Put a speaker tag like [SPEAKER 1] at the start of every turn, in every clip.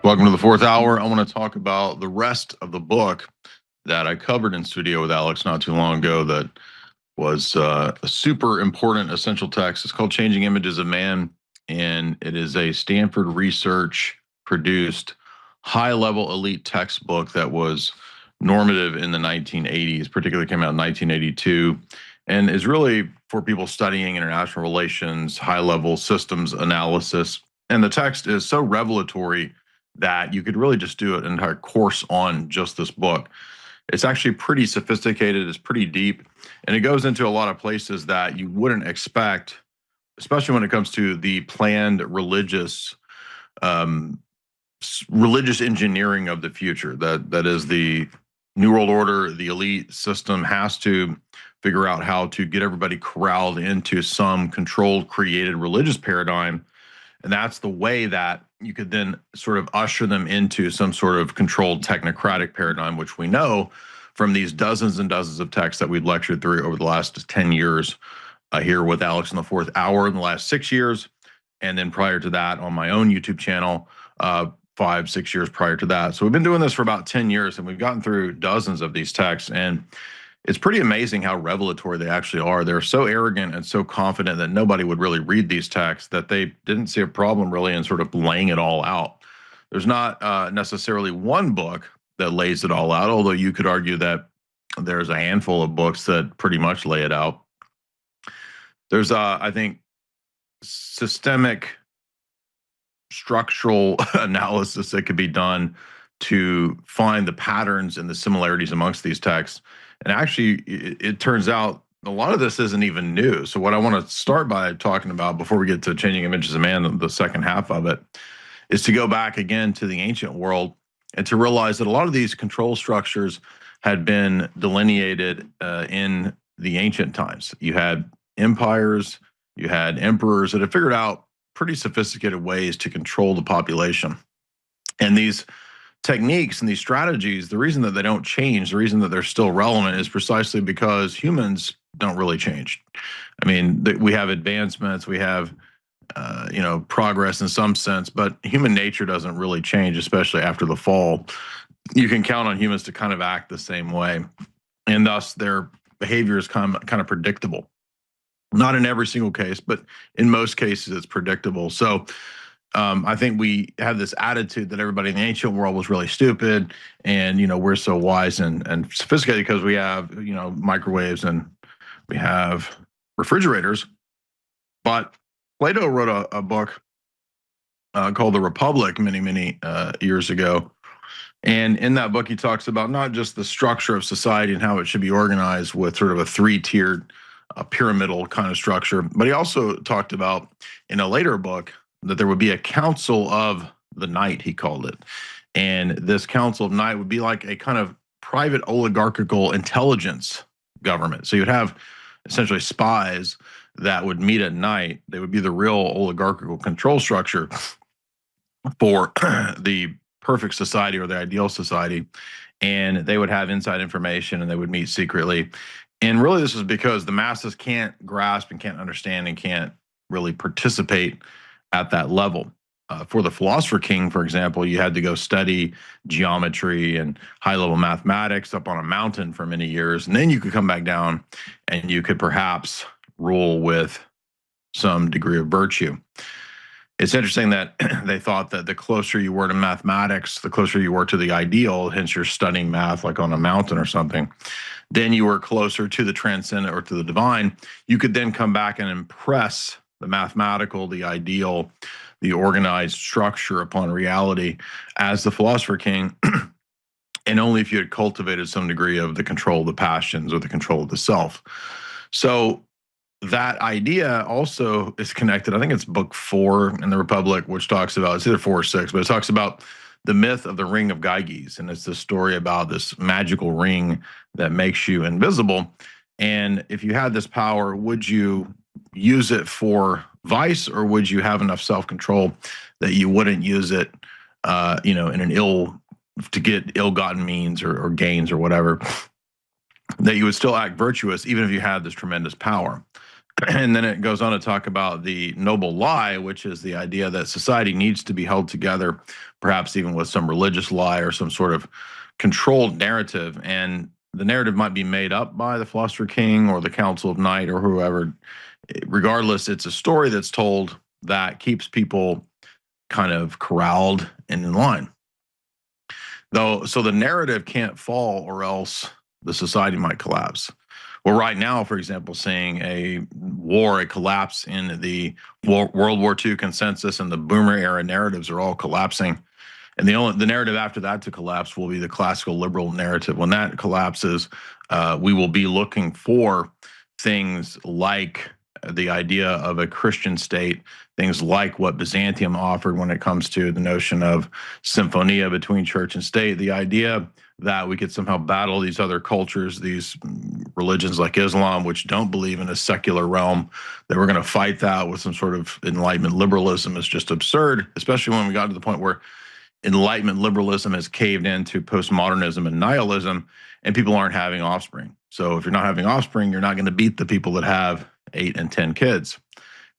[SPEAKER 1] Welcome to the fourth hour. I want to talk about the rest of the book that I covered in studio with Alex not too long ago that was a super important essential text. It's called Changing Images of Man, and it is a Stanford research produced high level elite textbook that was normative in the 1980s, particularly came out in 1982, and is really for people studying international relations, high level systems analysis. And the text is so revelatory that you could really just do an entire course on just this book. It's actually pretty sophisticated, it's pretty deep, and it goes into a lot of places that you wouldn't expect, especially when it comes to the planned um, religious engineering of the future. That is the New World Order, the elite system has to figure out how to get everybody corralled into some controlled, created religious paradigm. And that's the way that you could then sort of usher them into some sort of controlled technocratic paradigm, which we know from these dozens and dozens of texts that we've lectured through over the last 10 years here with Alex in the fourth hour in the last 6 years. And then prior to that on my own YouTube channel, 5, 6 years prior to that. So we've been doing this for about 10 years and we've gotten through dozens of these texts. And it's pretty amazing how revelatory they actually are. They're so arrogant and so confident that nobody would really read these texts that they didn't see a problem really in sort of laying it all out. There's not necessarily one book that lays it all out, although you could argue that there's a handful of books that pretty much lay it out. There's, I think, systemic structural analysis that could be done to find the patterns and the similarities amongst these texts. And actually, it turns out a lot of this isn't even new. So what I want to start by talking about before we get to Changing Images of Man, the second half of it, is to go back again to the ancient world and to realize that a lot of these control structures had been delineated in the ancient times. You had empires, you had emperors that had figured out pretty sophisticated ways to control the population. And these techniques and these strategies, the reason that they don't change, the reason that they're still relevant is precisely because humans don't really change. I mean, we have advancements, we have progress in some sense, but human nature doesn't really change, especially after the fall. You can count on humans to kind of act the same way, and thus their behavior is kind of predictable. Not in every single case, but in most cases, it's predictable. So I think we have this attitude that everybody in the ancient world was really stupid, and we're so wise and sophisticated because we have microwaves and we have refrigerators. But Plato wrote a book called The Republic many years ago, and in that book he talks about not just the structure of society and how it should be organized with sort of a three-tiered pyramidal kind of structure, but he also talked about in a later book that there would be a council of the night, he called it. And this council of night would be like a kind of private oligarchical intelligence government. So you'd have essentially spies that would meet at night. They would be the real oligarchical control structure for the perfect society or the ideal society. And they would have inside information and they would meet secretly. And really, this is because the masses can't grasp and can't understand and can't really participate at that level. For the philosopher king, for example, you had to go study geometry and high-level mathematics up on a mountain for many years, and then you could come back down and you could perhaps rule with some degree of virtue. It's interesting that they thought that the closer you were to mathematics, the closer you were to the ideal, hence you're studying math like on a mountain or something, then you were closer to the transcendent or to the divine. You could then come back and impress the mathematical, the ideal, the organized structure upon reality as the philosopher king, and only if you had cultivated some degree of the control of the passions or the control of the self. So that idea also is connected. I think it's book 4 in the Republic, which talks about, it's either 4 or 6, but it talks about the myth of the ring of Gyges. And it's this story about this magical ring that makes you invisible. And if you had this power, would you use it for vice, or would you have enough self-control that you wouldn't use it, in an to get ill-gotten means or gains or whatever, that you would still act virtuous even if you had this tremendous power? And then it goes on to talk about the noble lie, which is the idea that society needs to be held together, perhaps even with some religious lie or some sort of controlled narrative. And the narrative might be made up by the Philosopher King or the Council of Night or whoever. Regardless, it's a story that's told that keeps people kind of corralled and in line. Though, so the narrative can't fall or else the society might collapse. We're right now, for example, seeing a war, a collapse in the World War II consensus, and the boomer era narratives are all collapsing. And the narrative after that to collapse will be the classical liberal narrative. When that collapses, we will be looking for things like the idea of a Christian state, things like what Byzantium offered when it comes to the notion of symphonia between church and state, the idea that we could somehow battle these other cultures, these religions like Islam, which don't believe in a secular realm, that we're going to fight that with some sort of Enlightenment liberalism is just absurd, especially when we got to the point where Enlightenment liberalism has caved into postmodernism and nihilism, and people aren't having offspring. So if you're not having offspring, you're not going to beat the people that have 8 and 10 kids.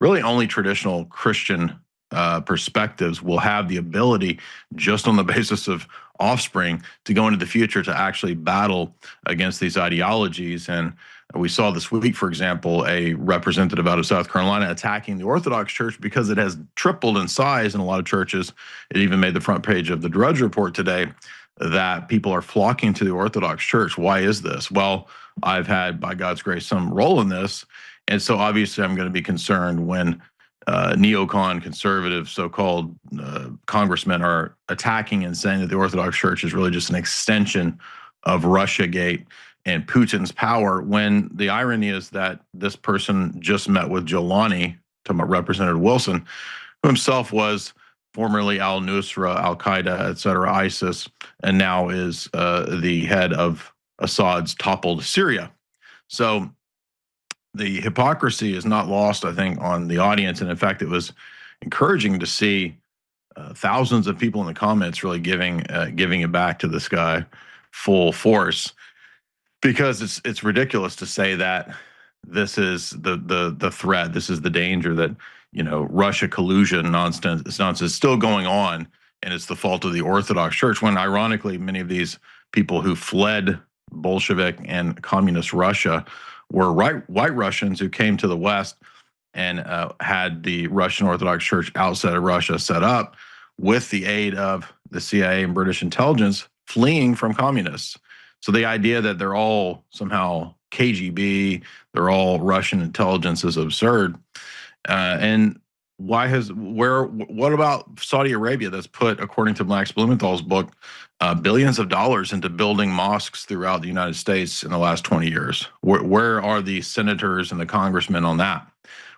[SPEAKER 1] Really, only traditional Christian perspectives will have the ability, just on the basis of offspring, to go into the future to actually battle against these ideologies. And we saw this week, for example, a representative out of South Carolina attacking the Orthodox Church because it has tripled in size in a lot of churches. It even made the front page of the Drudge Report today, that people are flocking to the Orthodox Church. Why is this? Well, I've had, by God's grace, some role in this. And so obviously I'm going to be concerned when neocon conservative so-called congressmen are attacking and saying that the Orthodox Church is really just an extension of Russiagate and Putin's power, when the irony is that this person just met with Jolani, talking about Representative Wilson, who himself was formerly al-Nusra, al-Qaeda, et cetera, ISIS, and now is the head of Assad's toppled Syria. So the hypocrisy is not lost, I think, on the audience. And in fact, it was encouraging to see thousands of people in the comments really giving it back to this guy full force, because it's ridiculous to say that this is the threat, this is the danger, that Russia collusion nonsense is still going on, and it's the fault of the Orthodox Church. When ironically, many of these people who fled Bolshevik and communist Russia were white Russians who came to the West and had the Russian Orthodox Church outside of Russia set up with the aid of the CIA and British intelligence, fleeing from communists. So the idea that they're all somehow KGB, they're all Russian intelligence, is absurd. And what about Saudi Arabia, that's put, according to Max Blumenthal's book, billions of dollars into building mosques throughout the United States in the last 20 years? Where are the senators and the congressmen on that?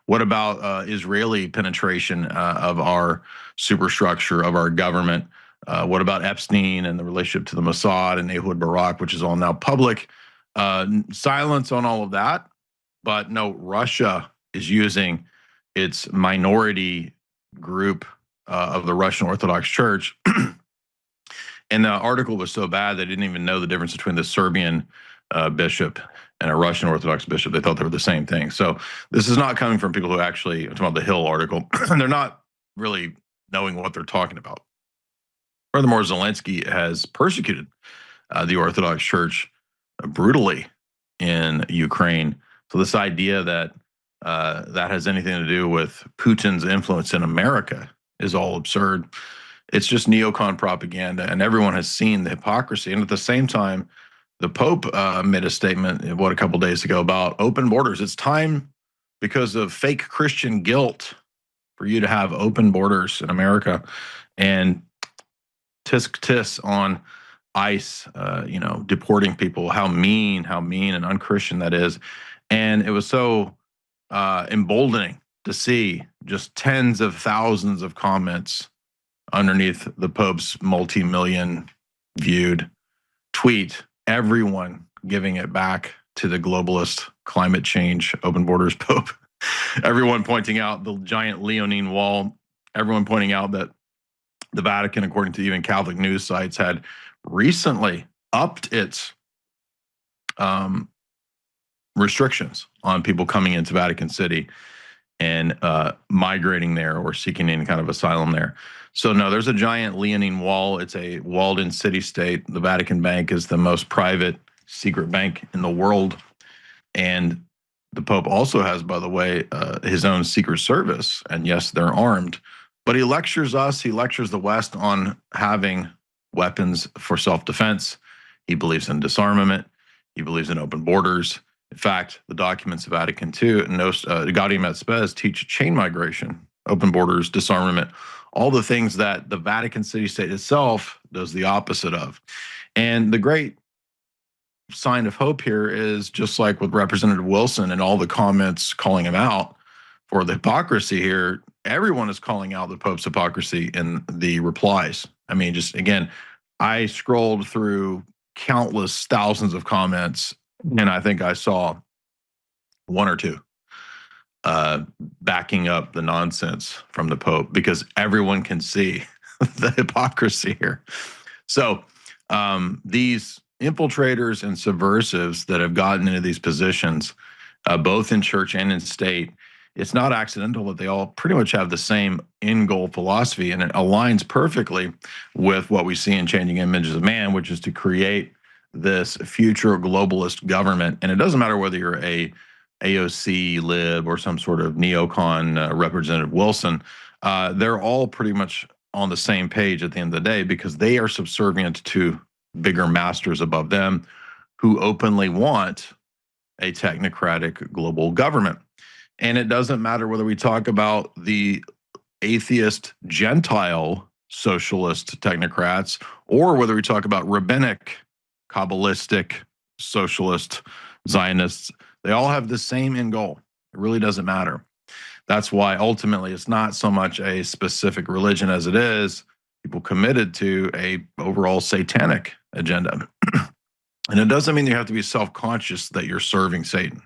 [SPEAKER 1] What about Israeli penetration of our superstructure, of our government? What about Epstein and the relationship to the Mossad and Ehud Barak, which is all now public? Silence on all of that. But no, Russia is using its minority group of the Russian Orthodox Church. And the article was so bad they didn't even know the difference between the Serbian bishop and a Russian Orthodox bishop. They thought they were the same thing. So this is not coming from people who actually, I'm talking about the Hill article, they're not really knowing what they're talking about. Furthermore, Zelensky has persecuted the Orthodox Church brutally in Ukraine. So this idea that that has anything to do with Putin's influence in America is all absurd. It's just neocon propaganda, and everyone has seen the hypocrisy. And at the same time, the Pope made a statement, a couple days ago, about open borders. It's time, because of fake Christian guilt, for you to have open borders in America. And tisk tis on ICE, deporting people. How mean and unchristian that is. And it was so emboldening to see just tens of thousands of comments underneath the Pope's multi-million viewed tweet, everyone giving it back to the globalist climate change open borders Pope. Everyone pointing out the giant Leonine Wall. Everyone pointing out that the Vatican, according to even Catholic news sites, had recently upped its restrictions on people coming into Vatican City and migrating there or seeking any kind of asylum there. So no, there's a giant leaning wall. It's a walled-in city-state. The Vatican Bank is the most private secret bank in the world, and the Pope also has, by the way, his own secret service. And yes, they're armed, but he lectures us. He lectures the West on having weapons for self-defense. He believes in disarmament. He believes in open borders. In fact, the documents of Vatican II and Gaudium et Spes teach chain migration, open borders, disarmament, all the things that the Vatican city-state itself does the opposite of. And the great sign of hope here is, just like with Representative Wilson and all the comments calling him out for the hypocrisy here, everyone is calling out the Pope's hypocrisy in the replies. I mean, just again, I scrolled through countless thousands of comments, and I think I saw one or two backing up the nonsense from the Pope, because everyone can see the hypocrisy here. So these infiltrators and subversives that have gotten into these positions, both in church and in state, it's not accidental that they all pretty much have the same end goal philosophy, and it aligns perfectly with what we see in Changing Images of Man, which is to create this future globalist government. And it doesn't matter whether you're a AOC lib or some sort of neocon Representative Wilson, they're all pretty much on the same page at the end of the day, because they are subservient to bigger masters above them who openly want a technocratic global government. And it doesn't matter whether we talk about the atheist Gentile socialist technocrats or whether we talk about rabbinic, Kabbalistic, socialist Zionists. They all have the same end goal. It really doesn't matter. That's why ultimately it's not so much a specific religion as it is people committed to a overall satanic agenda. And it doesn't mean you have to be self-conscious that you're serving Satan.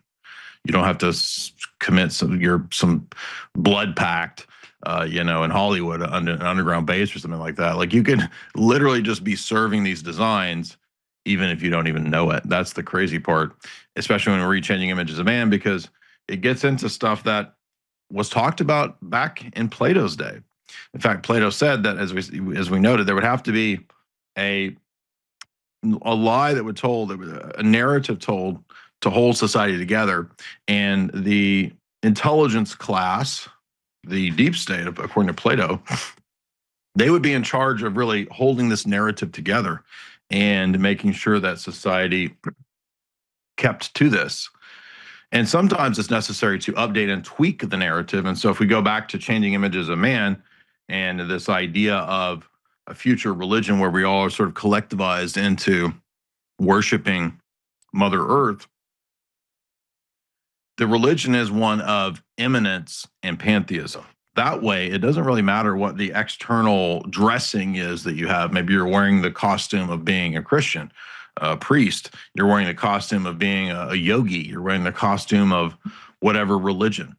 [SPEAKER 1] You don't have to commit some blood pact, in Hollywood under an underground base or something like that. Like, you could literally just be serving these designs, even if you don't even know it. That's the crazy part, especially when we're Changing Images of Man, because it gets into stuff that was talked about back in Plato's day. In fact, Plato said that, as we noted, there would have to be a lie that would told, a narrative told to hold society together, and the intelligence class, the deep state, according to Plato, they would be in charge of really holding this narrative together and making sure that society kept to this. And sometimes it's necessary to update and tweak the narrative. And so if we go back to Changing Images of Man and this idea of a future religion where we all are sort of collectivized into worshiping Mother Earth, the religion is one of immanence and pantheism. That way, it doesn't really matter what the external dressing is that you have. Maybe you're wearing the costume of being a Christian, a priest. You're wearing the costume of being a yogi. You're wearing the costume of whatever religion.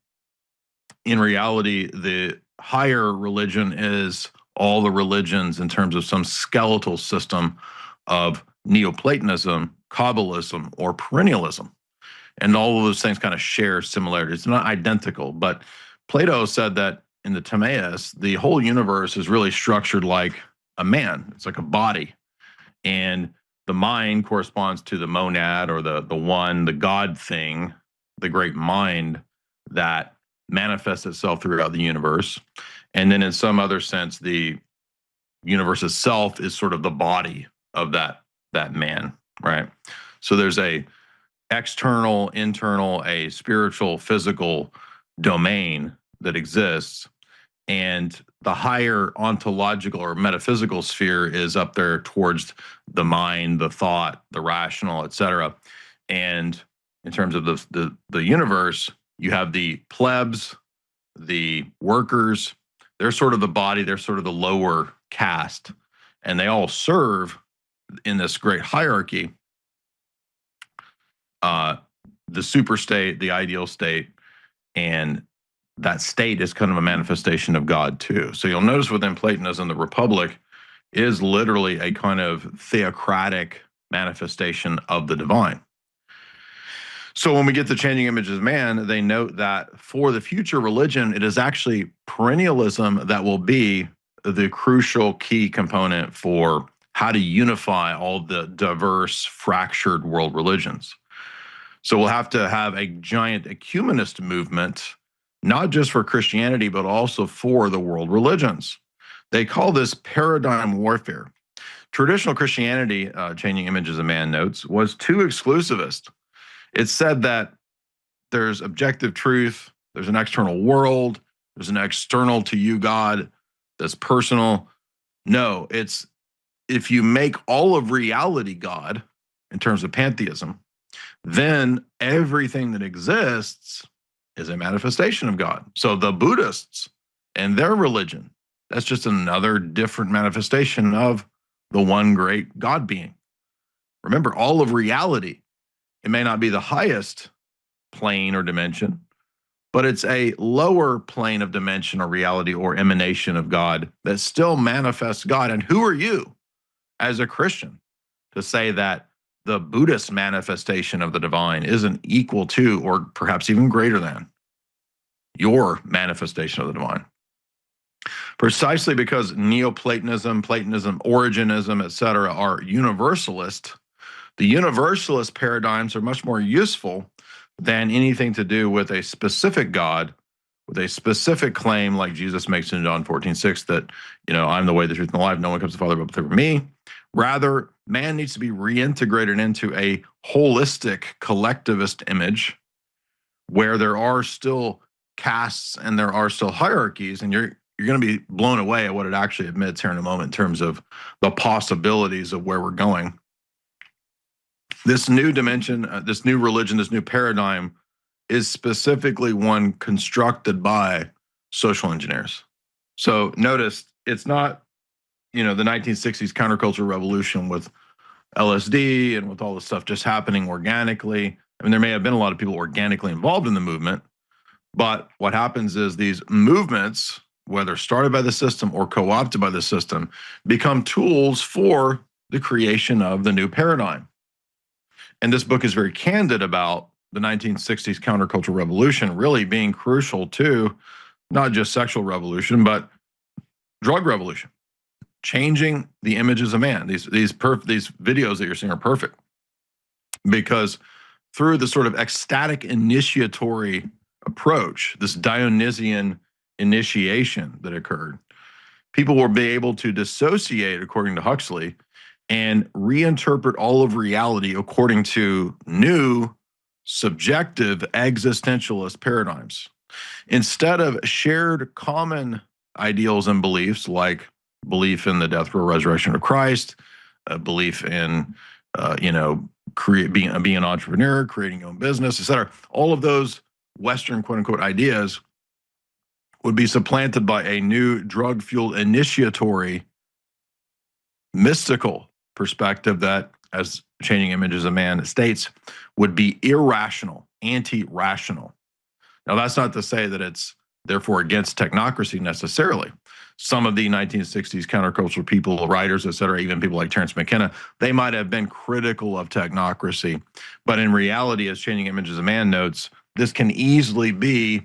[SPEAKER 1] In reality, the higher religion is all the religions in terms of some skeletal system of Neoplatonism, Kabbalism, or perennialism. And all of those things kind of share similarities. It's not identical, but Plato said that in the Timaeus, the whole universe is really structured like a man. It's like a body. And the mind corresponds to the monad, or the one, the God thing, the great mind that manifests itself throughout the universe. And then in some other sense, the universe itself is sort of the body of that man, right? So there's a external, internal, a spiritual, physical domain that exists. And the higher ontological or metaphysical sphere is up there towards the mind, the thought, the rational, etc. And in terms of the universe, you have the plebs, the workers. They're sort of the body, they're sort of the lower caste, and they all serve in this great hierarchy, the super state, the ideal state, and that state is kind of a manifestation of God too. So you'll notice within Platonism, the Republic is literally a kind of theocratic manifestation of the divine. So when we get to Changing Images of Man, they note that for the future religion, it is actually perennialism that will be the crucial key component for how to unify all the diverse, fractured world religions. So we'll have to have a giant ecumenist movement, not just for Christianity, but also for the world religions. They call this paradigm warfare. Traditional Christianity, Changing Images of Man notes, was too exclusivist. It said that there's objective truth, there's an external world, there's an external to you God that's personal. No, it's if you make all of reality God in terms of pantheism, then everything that exists is a manifestation of God. So the Buddhists and their religion, that's just another different manifestation of the one great God being. Remember, all of reality, it may not be the highest plane or dimension, but it's a lower plane of dimension or reality or emanation of God that still manifests God. And who are you as a Christian to say that the Buddhist manifestation of the divine isn't equal to or perhaps even greater than your manifestation of the divine? Precisely because Neoplatonism, Platonism, Origenism, etc., are universalist, the universalist paradigms are much more useful than anything to do with a specific God, with a specific claim like Jesus makes in John 14:6 that, I'm the way, the truth, and the life. No one comes to the Father but through me. Rather, man needs to be reintegrated into a holistic collectivist image where there are still castes and there are still hierarchies, and you're going to be blown away at what it actually admits here in a moment in terms of the possibilities of where we're going. This new dimension, this new religion, this new paradigm is specifically one constructed by social engineers. So notice it's not, the 1960s counterculture revolution with LSD and with all this stuff just happening organically. I mean, there may have been a lot of people organically involved in the movement, but what happens is these movements, whether started by the system or co-opted by the system, become tools for the creation of the new paradigm. And this book is very candid about the 1960s countercultural revolution really being crucial to not just sexual revolution, but drug revolution, changing the images of man. These videos that you're seeing are perfect because through the sort of ecstatic initiatory approach, this Dionysian initiation that occurred, people will be able to dissociate, according to Huxley, and reinterpret all of reality according to new subjective existentialist paradigms. Instead of shared common ideals and beliefs like belief in the death, burial, resurrection of Christ, belief in being an entrepreneur, creating your own business, etc. All of those Western quote unquote ideas would be supplanted by a new drug-fueled initiatory mystical perspective that, as Changing Images of Man states, would be irrational, anti-rational. Now, that's not to say that it's therefore against technocracy necessarily. Some of the 1960s countercultural people, writers, et cetera, even people like Terence McKenna, they might have been critical of technocracy. But in reality, as Changing Images of Man notes, this can easily be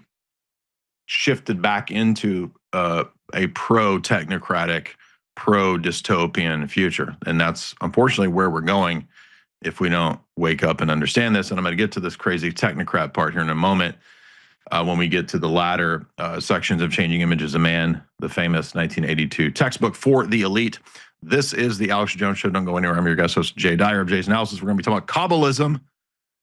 [SPEAKER 1] shifted back into a pro-technocratic, pro-dystopian future. And that's unfortunately where we're going if we don't wake up and understand this. And I'm going to get to this crazy technocrat part here in a moment when we get to the latter sections of Changing Images of Man, the famous 1982 textbook for the elite. This is the Alex Jones Show. Don't go anywhere. I'm your guest host, Jay Dyer of Jay's Analysis. We're going to be talking about Kabbalism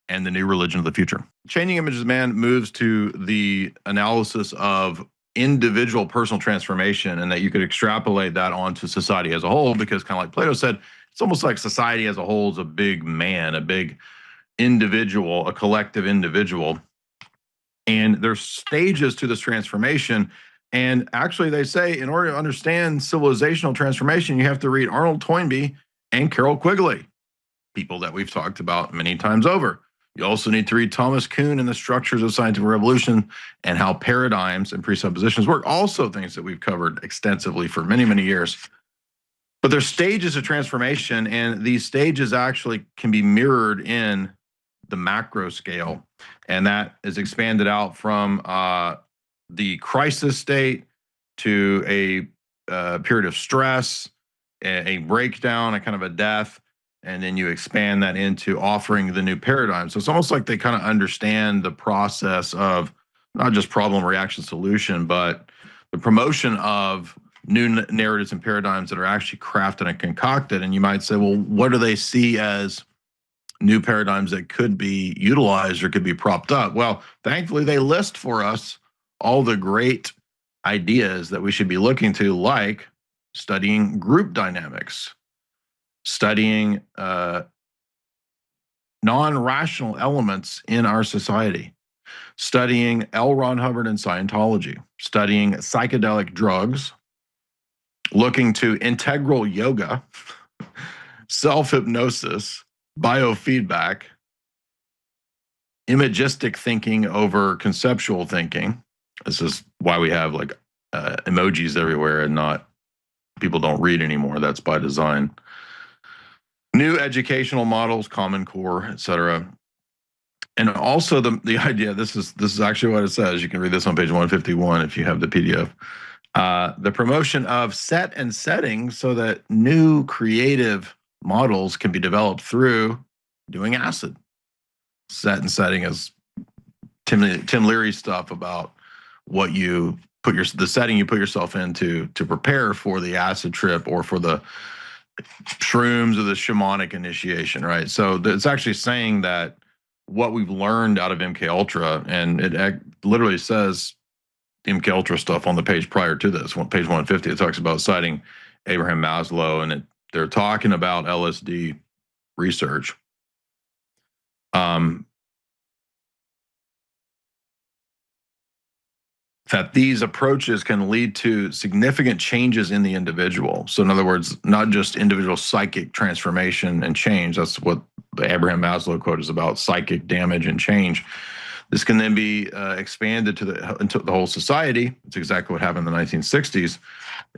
[SPEAKER 1] and the new religion of the future. Changing Images of Man moves to the analysis of individual personal transformation, and that you could extrapolate that onto society as a whole, because kind of like Plato said, it's almost like society as a whole is a big man, a big individual, a collective individual. And there's stages to this transformation. And actually they say in order to understand civilizational transformation, you have to read Arnold Toynbee and Carroll Quigley, people that we've talked about many times over. You also need to read Thomas Kuhn and the Structures of Scientific Revolution and how paradigms and presuppositions work. Also things that we've covered extensively for many, many years. But there's stages of transformation, and these stages actually can be mirrored in the macro scale, and that is expanded out from the crisis state to a period of stress, a breakdown, a kind of a death, and then you expand that into offering the new paradigm. So it's almost like they kind of understand the process of not just problem, reaction, solution, but the promotion of new narratives and paradigms that are actually crafted and concocted. And you might say, well, what do they see as new paradigms that could be utilized or could be propped up? Well, thankfully, they list for us all the great ideas that we should be looking to, like studying group dynamics, studying non-rational elements in our society, studying L. Ron Hubbard and Scientology, studying psychedelic drugs, looking to integral yoga, self-hypnosis, biofeedback, imagistic thinking over conceptual thinking. This is why we have like emojis everywhere and not people don't read anymore. That's by design. New educational models, Common Core, etc. And also the idea, this is actually what it says. You can read this on page 151 if you have the PDF. The promotion of set and setting so that new creative models can be developed through doing acid. Set and setting is Tim Leary's stuff about what you put the setting you put yourself into to prepare for the acid trip or for the shrooms or the shamanic initiation, right? So it's actually saying that what we've learned out of MK Ultra, and it literally says MK Ultra stuff on the page prior to this, page 150. It talks about citing Abraham Maslow, and they're talking about LSD research. That these approaches can lead to significant changes in the individual. So in other words, not just individual psychic transformation and change. That's what the Abraham Maslow quote is about, psychic damage and change. This can then be expanded into the whole society. It's exactly what happened in the 1960s,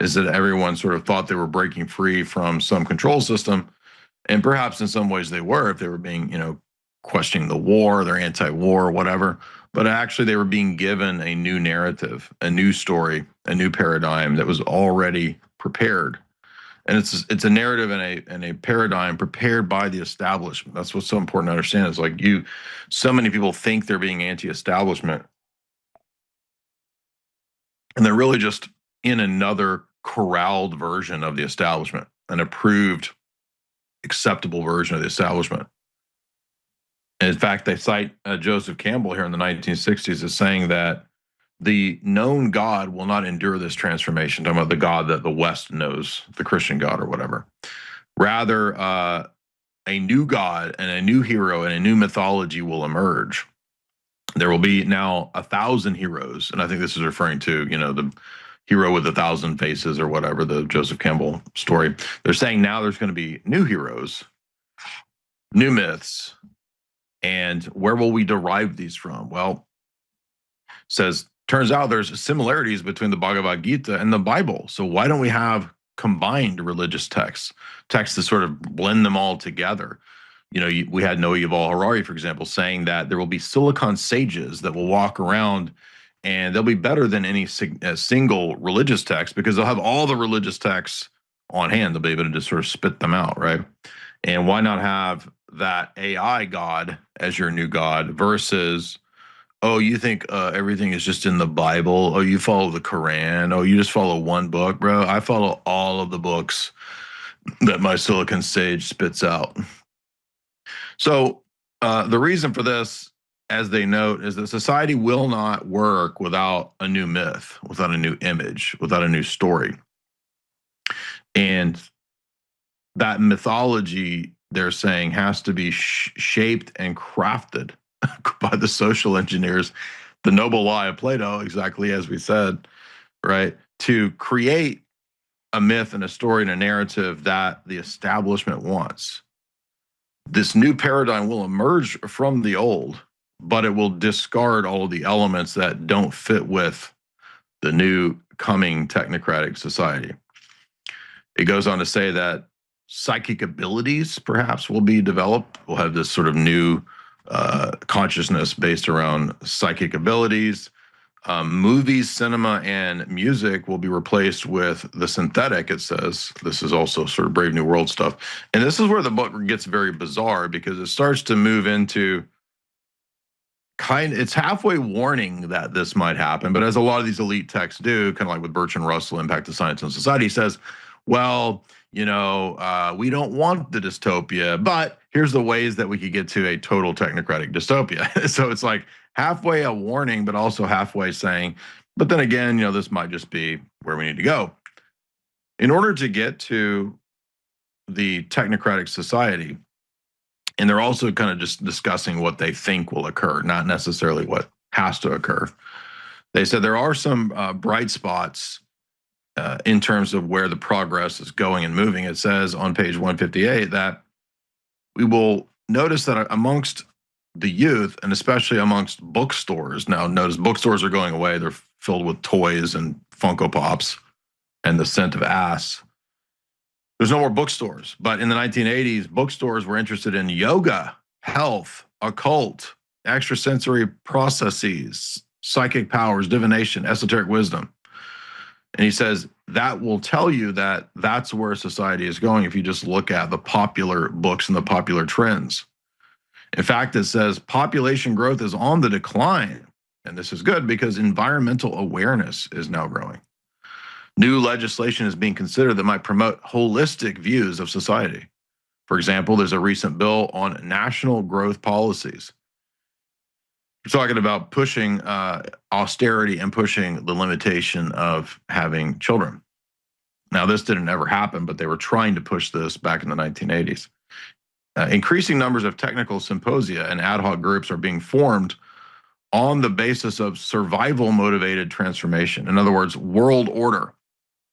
[SPEAKER 1] is that everyone sort of thought they were breaking free from some control system. And perhaps in some ways they were, if they were being, questioning the war, they're anti-war, whatever. But actually they were being given a new narrative, a new story, a new paradigm that was already prepared. And it's a narrative and a paradigm prepared by the establishment. That's what's so important to understand. It's like so many people think they're being anti-establishment, and they're really just in another corralled version of the establishment, an approved, acceptable version of the establishment. And in fact, they cite Joseph Campbell here in the 1960s as saying that the known God will not endure this transformation, talking about the God that the West knows, the Christian God or whatever. Rather, a new God and a new hero and a new mythology will emerge. There will be now 1,000 heroes, and I think this is referring to, the hero with 1,000 faces or whatever, the Joseph Campbell story. They're saying now there's going to be new heroes, new myths, and where will we derive these from? Well, turns out there's similarities between the Bhagavad Gita and the Bible. So why don't we have combined religious texts that sort of blend them all together? We had Noah Yuval Harari, for example, saying that there will be silicon sages that will walk around and they'll be better than any single religious text because they'll have all the religious texts on hand. They'll be able to just sort of spit them out, right? And why not have that AI God as your new God versus, oh, you think everything is just in the Bible? Oh, you follow the Quran? Oh, you just follow one book, bro? I follow all of the books that my silicon sage spits out. So the reason for this, as they note, is that society will not work without a new myth, without a new image, without a new story. And that mythology, they're saying, has to be shaped and crafted by the social engineers, the noble lie of Plato, exactly as we said, right? To create a myth and a story and a narrative that the establishment wants. This new paradigm will emerge from the old, but it will discard all of the elements that don't fit with the new coming technocratic society. It goes on to say that psychic abilities perhaps will be developed. We'll have this sort of new consciousness based around psychic abilities. Movies, cinema, and music will be replaced with the synthetic, it says. This is also sort of Brave New World stuff. And this is where the book gets very bizarre, because it starts to move into it's halfway warning that this might happen, but as a lot of these elite texts do, kind of like with Bertrand Russell, Impact of Science and Society, says, well, we don't want the dystopia, but here's the ways that we could get to a total technocratic dystopia. So it's like halfway a warning, but also halfway saying, but then again, this might just be where we need to go. In order to get to the technocratic society, and they're also kind of just discussing what they think will occur, not necessarily what has to occur. They said there are some bright spots in terms of where the progress is going and moving. It says on page 158 that we will notice that amongst the youth, and especially amongst bookstores, now notice bookstores are going away. They're filled with toys and Funko Pops and the scent of ass. There's no more bookstores, but in the 1980s, bookstores were interested in yoga, health, occult, extrasensory processes, psychic powers, divination, esoteric wisdom. And he says that will tell you that that's where society is going if you just look at the popular books and the popular trends. In fact, it says population growth is on the decline. And this is good because environmental awareness is now growing. New legislation is being considered that might promote holistic views of society. For example, there's a recent bill on national growth policies. We're talking about pushing austerity and pushing the limitation of having children. Now, this didn't ever happen, but they were trying to push this back in the 1980s. Increasing numbers of technical symposia and ad hoc groups are being formed on the basis of survival-motivated transformation. In other words, world order,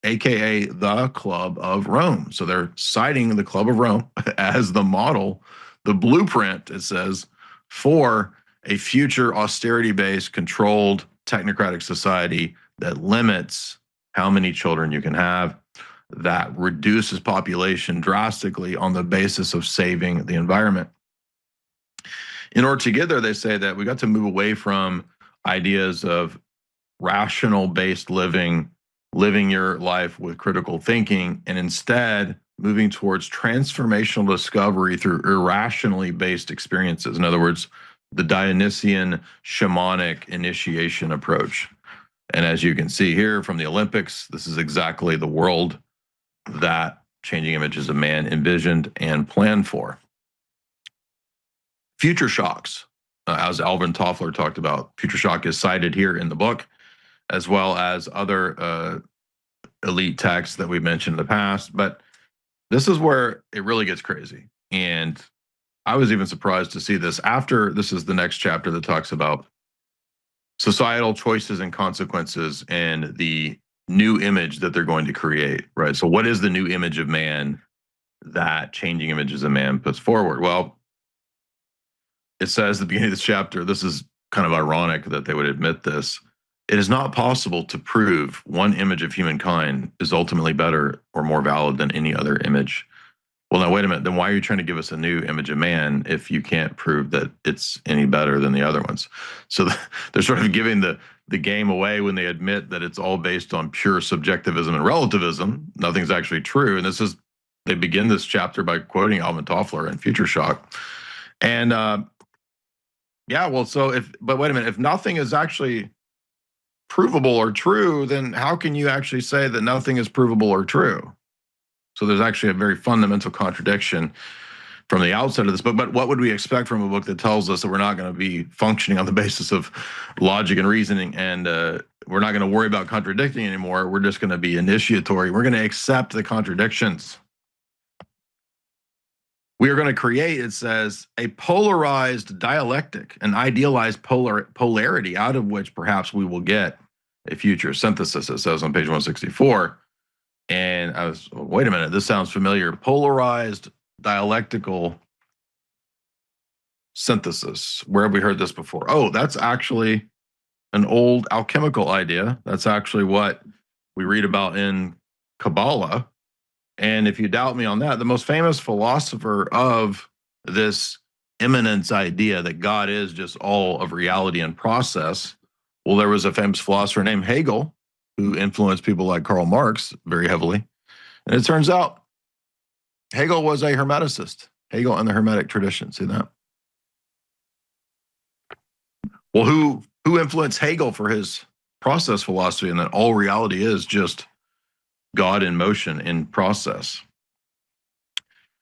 [SPEAKER 1] aka the Club of Rome. So they're citing the Club of Rome as the model, the blueprint, it says, for a future austerity-based, controlled, technocratic society that limits how many children you can have, that reduces population drastically on the basis of saving the environment. In order to get there, they say that we got to move away from ideas of rational-based living your life with critical thinking, and instead moving towards transformational discovery through irrationally based experiences. In other words, the Dionysian shamanic initiation approach. And as you can see here from the Olympics, this is exactly the world that Changing Images of Man envisioned and planned for. Future shocks, as Alvin Toffler talked about, future shock is cited here in the book, as well as other elite texts that we've mentioned in the past. But this is where it really gets crazy. And I was even surprised to see this after this is the next chapter that talks about societal choices and consequences and the new image that they're going to create, right? So what is the new image of man that Changing Images of Man puts forward? Well, it says at the beginning of this chapter, this is kind of ironic that they would admit this. It is not possible to prove one image of humankind is ultimately better or more valid than any other image. Well, now, wait a minute. Then why are you trying to give us a new image of man if you can't prove that it's any better than the other ones? So they're sort of giving the game away when they admit that it's all based on pure subjectivism and relativism. Nothing's actually true. And they begin this chapter by quoting Alvin Toffler and Future Shock. And but wait a minute. If nothing is actually provable or true, then how can you actually say that nothing is provable or true? So there's actually a very fundamental contradiction from the outset of this book. But what would we expect from a book that tells us that we're not going to be functioning on the basis of logic and reasoning, and we're not going to worry about contradicting anymore? We're just going to be initiatory. We're going to accept the contradictions. We are going to create, it says, a polarized dialectic, an idealized polarity out of which perhaps we will get a future synthesis, it says on page 164. And I was, wait a minute, this sounds familiar. Polarized dialectical synthesis. Where have we heard this before? Oh, that's actually an old alchemical idea. That's actually what we read about in Kabbalah. And if you doubt me on that, the most famous philosopher of this immanence idea that God is just all of reality and process. Well, there was a famous philosopher named Hegel who influenced people like Karl Marx very heavily. And it turns out Hegel was a Hermeticist. Hegel and the Hermetic tradition. See that? Well, who influenced Hegel for his process philosophy and that all reality is just God in motion in process?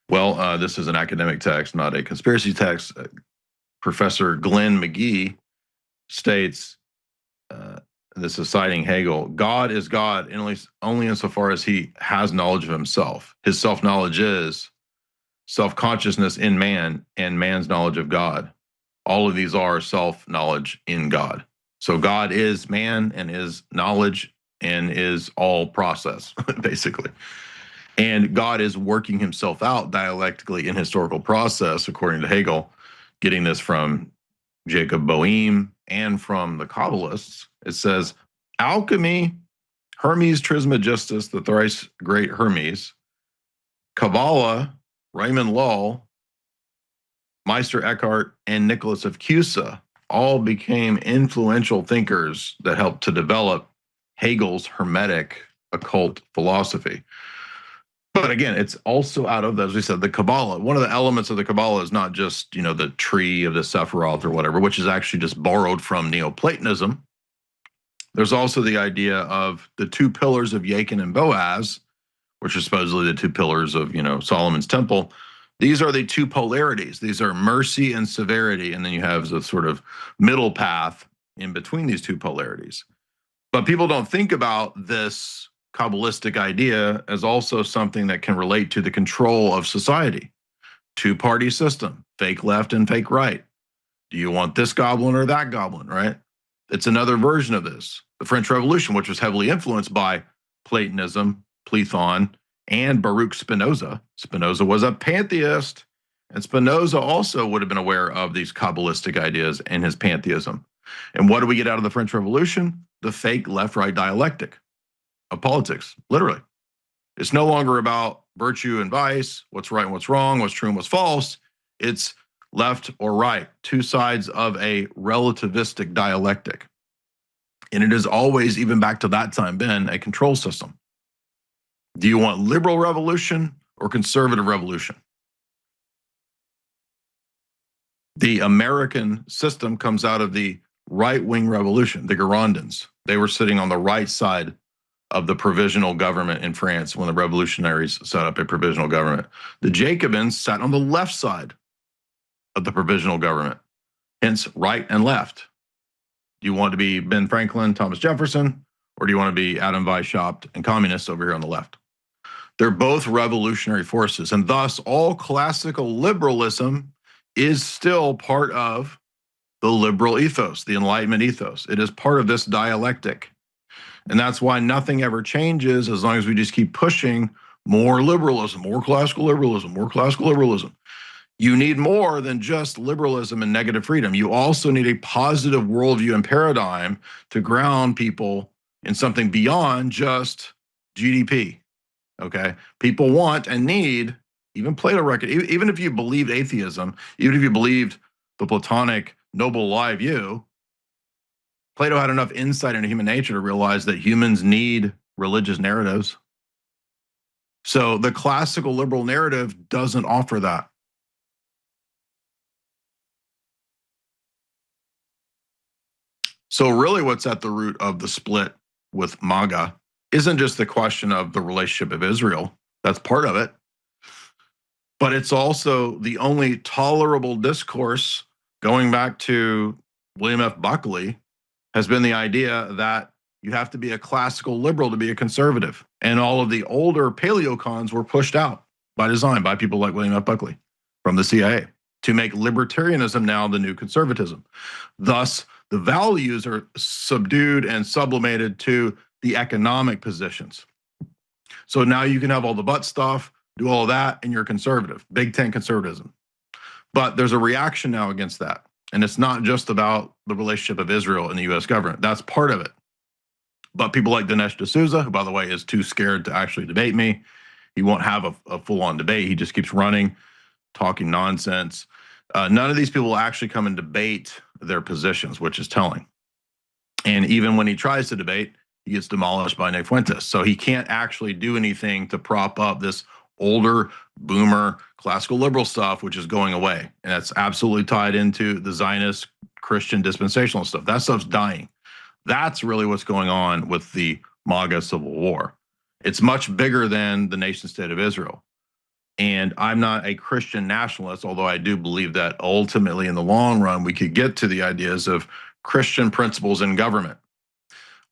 [SPEAKER 1] Well, this is an academic text, not a conspiracy text. Professor Glenn McGee states, this is citing Hegel, God is God only insofar as he has knowledge of himself. His self-knowledge is self-consciousness in man and man's knowledge of God. All of these are self-knowledge in God. So God is man and is knowledge and is all process, basically. And God is working himself out dialectically in historical process, according to Hegel, getting this from Jacob Boehme and from the Kabbalists. It says, alchemy, Hermes Trismegistus, the thrice great Hermes, Kabbalah, Raymond Lull, Meister Eckhart, and Nicholas of Cusa all became influential thinkers that helped to develop Hegel's Hermetic occult philosophy. But again, it's also out of, as we said, the Kabbalah. One of the elements of the Kabbalah is not just, the tree of the Sephiroth or whatever, which is actually just borrowed from Neoplatonism. There's also the idea of the two pillars of Jachin and Boaz, which are supposedly the two pillars of, Solomon's temple. These are the two polarities. These are mercy and severity. And then you have the sort of middle path in between these two polarities. But people don't think about this Kabbalistic idea as also something that can relate to the control of society. Two-party system, fake left and fake right. Do you want this goblin or that goblin, right? It's another version of this. The French Revolution, which was heavily influenced by Platonism, Platon, and Baruch Spinoza. Spinoza was a pantheist, and Spinoza also would have been aware of these Kabbalistic ideas in his pantheism. And what do we get out of the French Revolution? The fake left-right dialectic of politics, literally. It's no longer about virtue and vice, what's right and what's wrong, what's true and what's false. It's left or right, two sides of a relativistic dialectic. And it has always, even back to that time, been a control system. Do you want liberal revolution or conservative revolution? The American system comes out of the right-wing revolution, the Girondins. They were sitting on the right side of the provisional government in France when the revolutionaries set up a provisional government. The Jacobins sat on the left side of the provisional government, hence right and left. Do you want to be Ben Franklin, Thomas Jefferson, or do you want to be Adam Weishaupt and communists over here on the left? They're both revolutionary forces, and thus all classical liberalism is still part of the liberal ethos, the Enlightenment ethos. It is part of this dialectic. And that's why nothing ever changes as long as we just keep pushing more liberalism, more classical liberalism, more classical liberalism. You need more than just liberalism and negative freedom. You also need a positive worldview and paradigm to ground people in something beyond just GDP, okay? People want and need, even Plato reckoned, even if you believed atheism, even if you believed the Platonic noble lie view, Plato had enough insight into human nature to realize that humans need religious narratives. So the classical liberal narrative doesn't offer that. So really what's at the root of the split with MAGA isn't just the question of the relationship of Israel. That's part of it. But it's also the only tolerable discourse, going back to William F. Buckley, has been the idea that you have to be a classical liberal to be a conservative. And all of the older paleocons were pushed out by design by people like William F. Buckley from the CIA to make libertarianism now the new conservatism. Thus, the values are subdued and sublimated to the economic positions. So now you can have all the butt stuff, do all of that, and you're conservative, Big Tent conservatism. But there's a reaction now against that. And it's not just about the relationship of Israel and the US government. That's part of it. But people like Dinesh D'Souza, who, by the way, is too scared to actually debate me. He won't have a full-on debate. He just keeps running, talking nonsense. None of these people will actually come and debate their positions, which is telling. And even when he tries to debate, he gets demolished by Nick Fuentes. So he can't actually do anything to prop up this older boomer classical liberal stuff, which is going away. And that's absolutely tied into the Zionist Christian dispensational stuff. That stuff's dying. That's really what's going on with the MAGA civil war. It's much bigger than the nation state of Israel. And I'm not a Christian nationalist, although I do believe that ultimately in the long run, we could get to the ideas of Christian principles in government.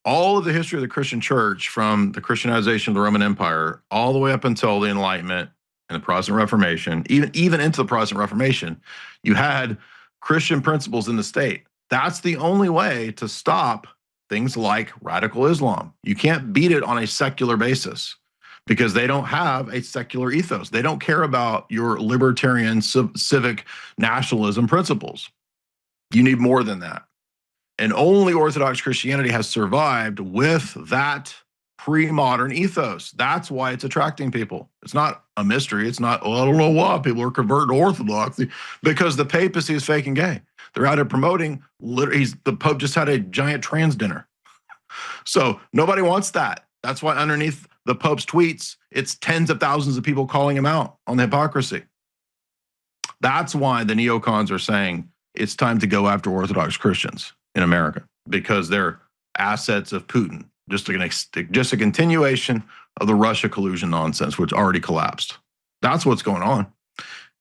[SPEAKER 1] All of the history of the Christian church, from the Christianization of the Roman Empire all the way up until the Enlightenment and the Protestant Reformation, even into the Protestant Reformation, you had Christian principles in the state. That's the only way to stop things like radical Islam. You can't beat it on a secular basis because they don't have a secular ethos. They don't care about your libertarian civic nationalism principles. You need more than that. And only Orthodox Christianity has survived with that pre-modern ethos. That's why it's attracting people. It's not a mystery. It's not, I don't know why people are converting to Orthodoxy, because the papacy is fake and gay. They're out there promoting, the Pope just had a giant trans dinner. So nobody wants that. That's why underneath the Pope's tweets, it's tens of thousands of people calling him out on the hypocrisy. That's why the neocons are saying it's time to go after Orthodox Christians in America, because they're assets of Putin, just a continuation of the Russia collusion nonsense, which already collapsed. That's what's going on.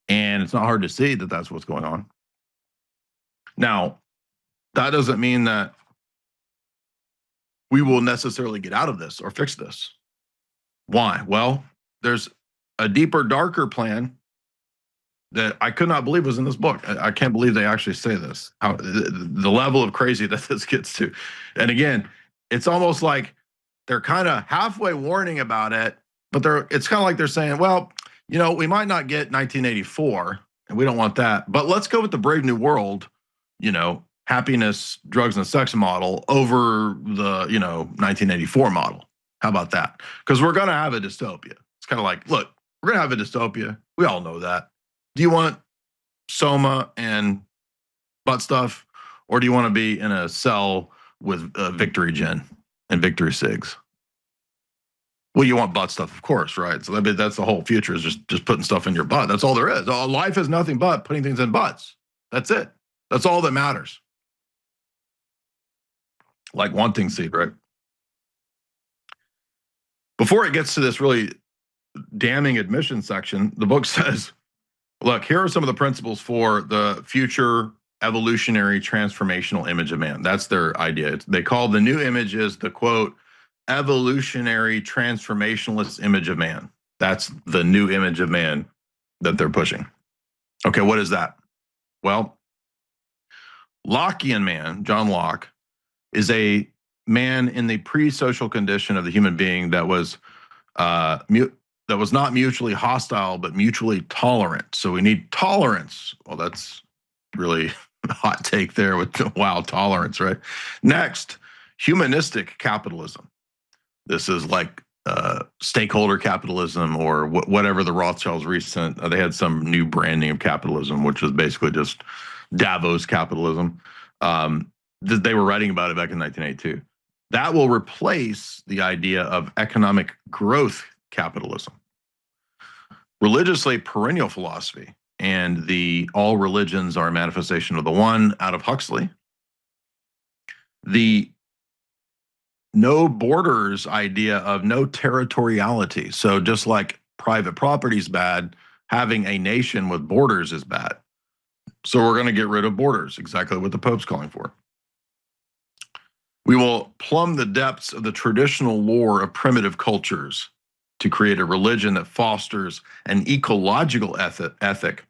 [SPEAKER 1] And it's not hard to see that that's what's going on. Now, that doesn't mean that we will necessarily get out of this or fix this. Why? Well, there's a deeper, darker plan that I could not believe was in this book. I can't believe they actually say this, how the level of crazy that this gets to. And again, it's almost like they're kind of halfway warning about it, but it's kind of like they're saying, well, you know, we might not get 1984 and we don't want that, but let's go with the Brave New World, you know, happiness, drugs, and sex model over the, 1984 model. How about that? Because we're going to have a dystopia. It's kind of like, look, we're going to have a dystopia. We all know that. Do you want soma and butt stuff, or do you want to be in a cell with Victory Gin and Victory Cigs? Well, you want butt stuff, of course, right? So that's the whole future, is just putting stuff in your butt. That's all there is. Life is nothing but putting things in butts. That's it. That's all that matters. Like wanting seed, right? Before it gets to this really damning admission section, the book says, look, here are some of the principles for the future evolutionary transformational image of man. That's their idea. They call the new image is the, quote, evolutionary transformationalist image of man. That's the new image of man that they're pushing. Okay, what is that? Well, Lockean man, John Locke, is a man in the pre-social condition of the human being that was not mutually hostile, but mutually tolerant. So we need tolerance. Well, that's really a hot take there with, wow, tolerance, right? Next, humanistic capitalism. This is like stakeholder capitalism, or whatever the Rothschilds recent, they had some new branding of capitalism, which was basically just Davos capitalism. They were writing about it back in 1982. That will replace the idea of economic growth capitalism. Religiously perennial philosophy and the all religions are a manifestation of the one out of Huxley. The no borders idea of no territoriality. So just like private property is bad, having a nation with borders is bad. So we're going to get rid of borders, exactly what the Pope's calling for. We will plumb the depths of the traditional lore of primitive cultures to create a religion that fosters an ecological ethic.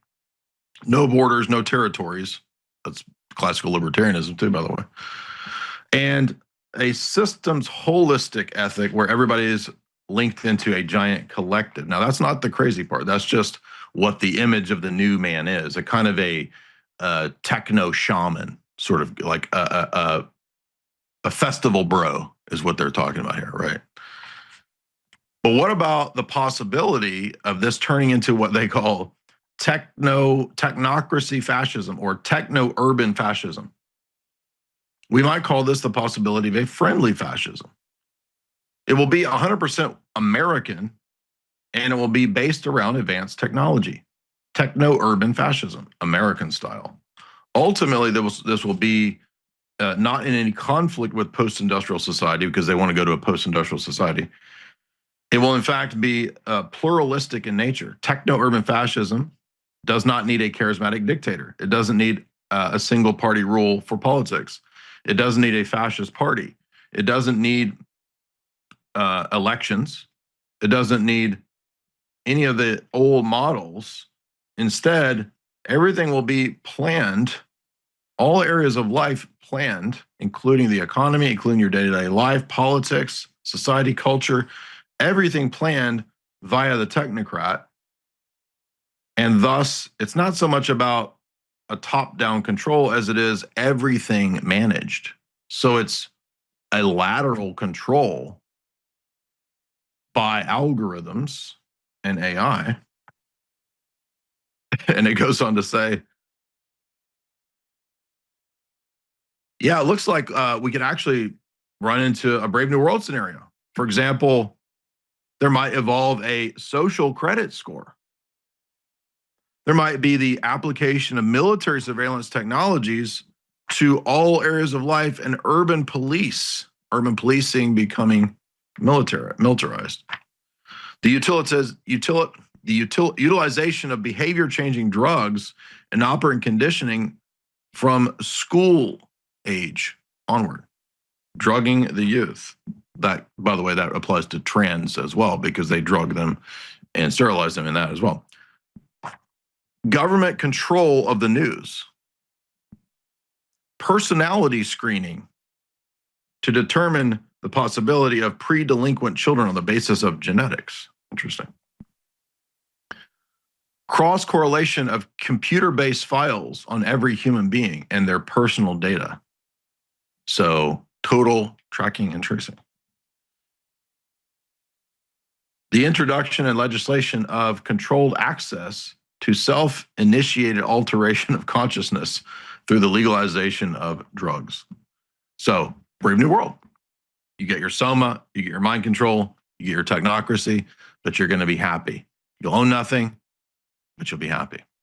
[SPEAKER 1] No borders, no territories. That's classical libertarianism too, by the way. And a systems holistic ethic where everybody is linked into a giant collective. Now, that's not the crazy part. That's just what the image of the new man is, a kind of a techno shaman, sort of like a festival bro is what they're talking about here, right? But what about the possibility of this turning into what they call technocracy fascism or techno-urban fascism. We might call this the possibility of a friendly fascism. It will be 100% American, and it will be based around advanced technology. Techno-urban fascism, American style. Ultimately, this will be not in any conflict with post-industrial society because they want to go to a post-industrial society. It will, in fact, be pluralistic in nature. Techno-urban fascism does not need a charismatic dictator. It doesn't need a single party rule for politics. It doesn't need a fascist party. It doesn't need elections. It doesn't need any of the old models. Instead, everything will be planned, all areas of life planned, including the economy, including your day-to-day life, politics, society, culture, everything planned via the technocrat. And thus, it's not so much about a top-down control as it is everything managed. So it's a lateral control by algorithms and AI. And it goes on to say, yeah, it looks like we could actually run into a Brave New World scenario. For example, there might evolve a social credit score. There might be the application of military surveillance technologies to all areas of life and urban policing becoming militarized. The utilization of behavior changing drugs and operant conditioning from school age onward, drugging the youth. That, by the way, that applies to trans as well because they drug them and sterilize them in that as well. Government control of the news, personality screening to determine the possibility of pre-delinquent children on the basis of genetics. Interesting. Cross correlation of computer-based files on every human being and their personal data. So total tracking and tracing. The introduction and legislation of controlled access to self-initiated alteration of consciousness through the legalization of drugs. So, Brave New World. You get your soma, you get your mind control, you get your technocracy, but you're going to be happy. You'll own nothing, but you'll be happy.